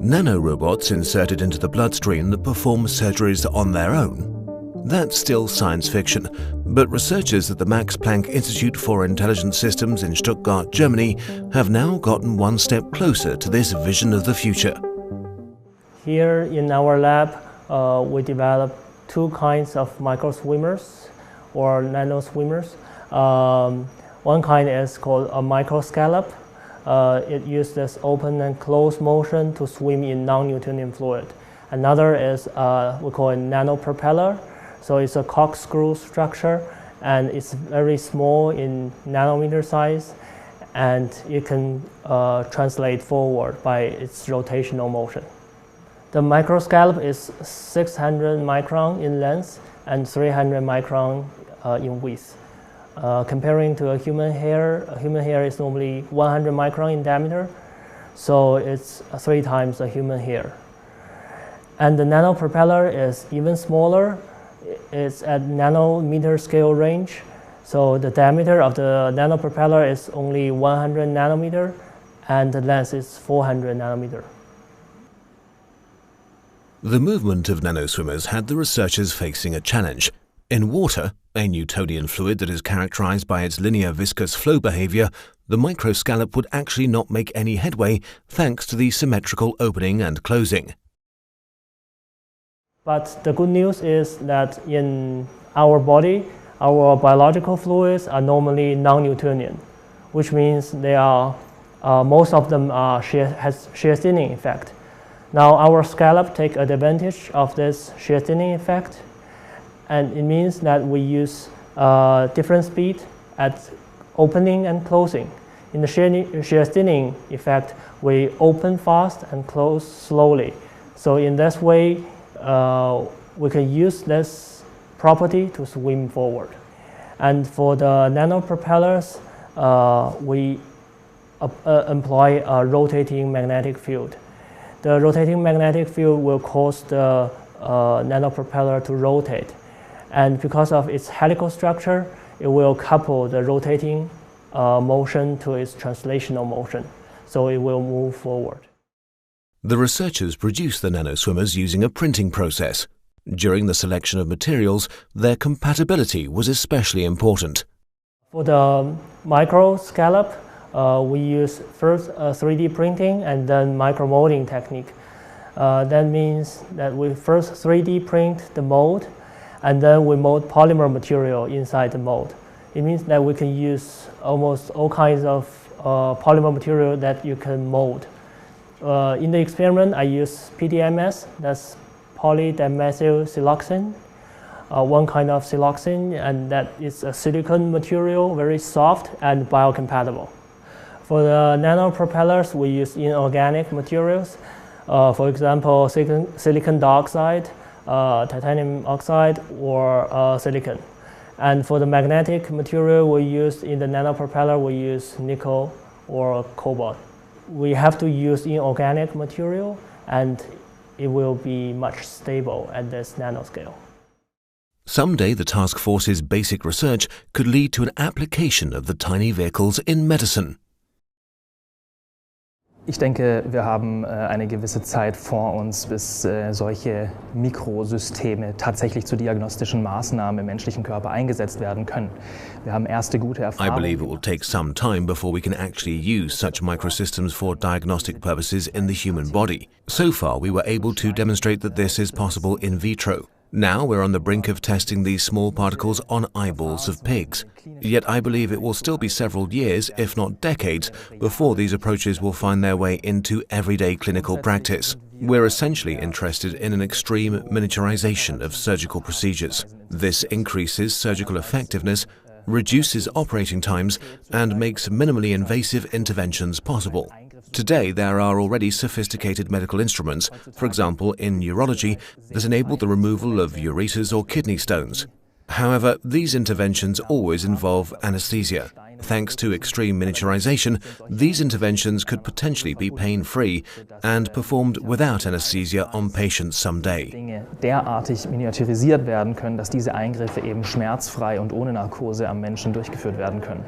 nanorobots inserted into the bloodstream that perform surgeries on their own. That's still science fiction, but researchers at the Max Planck Institute for Intelligent Systems in Stuttgart, Germany, have now gotten one step closer to this vision of the future. Here in our lab, we developed two kinds of microswimmers or nanoswimmers. One kind is called a microscallop. It uses open and closed motion to swim in non-Newtonian fluid. Another is we call it nanopropeller. So it's a corkscrew structure, and it's very small in nanometer size, and it can translate forward by its rotational motion. The microscallop is 600 micron in length and 300 micron in width. Comparing to a human hair is normally 100 micron in diameter, so it's 3 times a human hair. And the nanopropeller is even smaller. It's at nanometer scale range, so the diameter of the nanopropeller is only 100 nanometer, and the length is 400 nanometer. The movement of nanoswimmers had the researchers facing a challenge. In water, a Newtonian fluid that is characterized by its linear viscous flow behavior, the microscallop would actually not make any headway thanks to the symmetrical opening and closing. But the good news is that in our body, our biological fluids are normally non-Newtonian, which means they are, most of them has shear thinning effect. Now our scallop take advantage of this shear thinning effect, and it means that we use different speed at opening and closing. In the shear thinning effect, we open fast and close slowly. So in this way, we can use this property to swim forward. And for the nanopropellers, we employ a rotating magnetic field. The rotating magnetic field will cause the nanopropeller to rotate. And because of its helical structure, it will couple the rotating motion to its translational motion. So it will move forward. The researchers produced the nanoswimmers using a printing process. During the selection of materials, their compatibility was especially important. For the microscallop, we use first 3D printing and then micromolding technique. That means that we first 3D print the mold, and then we mold polymer material inside the mold. It means that we can use almost all kinds of polymer material that you can mold. In the experiment, I use PDMS, that's polydimethylsiloxane, one kind of siloxane, and that is a silicon material, very soft and biocompatible. For the nanopropellers, we use inorganic materials, for example, silicon dioxide, titanium oxide, or silicon. And for the magnetic material we use in the nanopropeller, we use nickel or cobalt. We have to use inorganic material, and it will be much stable at this nanoscale. Someday the task force's basic research could lead to an application of the tiny vehicles in medicine. Ich denke, wir haben eine gewisse Zeit vor uns, bis solche Mikrosysteme tatsächlich zu diagnostischen Maßnahmen im menschlichen Körper eingesetzt werden können. Wir haben erste gute Erfahrungen. I believe it will take some time before we can actually use such microsystems for diagnostic purposes in the human body. So far, we were able to demonstrate that this is possible in vitro. Now we're on the brink of testing these small particles on eyeballs of pigs. Yet I believe it will still be several years, if not decades, before these approaches will find their way into everyday clinical practice. We're essentially interested in an extreme miniaturization of surgical procedures. This increases surgical effectiveness, reduces operating times, and makes minimally invasive interventions possible. Today, there are already sophisticated medical instruments, for example in neurology, that enable the removal of ureters or kidney stones. However, these interventions always involve anesthesia. Thanks to extreme miniaturization, these interventions could potentially be pain-free and performed without anesthesia on patients someday. Dinge derartig miniaturisiert werden können, dass diese Eingriffe eben schmerzfrei und ohne Narkose am Menschen durchgeführt werden können.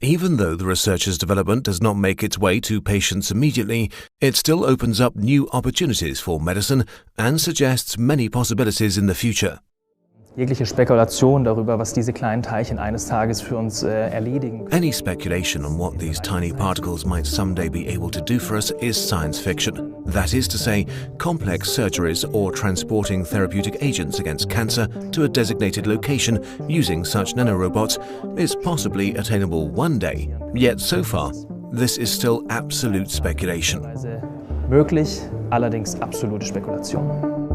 Even though the researcher's development does not make its way to patients immediately, it still opens up new opportunities for medicine and suggests many possibilities in the future. Jegliche Spekulation darüber, was diese kleinen Teilchen eines Tages für uns erledigen. Any speculation on what these tiny particles might someday be able to do for us is science fiction. That is to say, complex surgeries or transporting therapeutic agents against cancer to a designated location using such nanorobots is possibly attainable one day. Yet so far, this is still absolute speculation. Möglich, allerdings absolute Spekulation.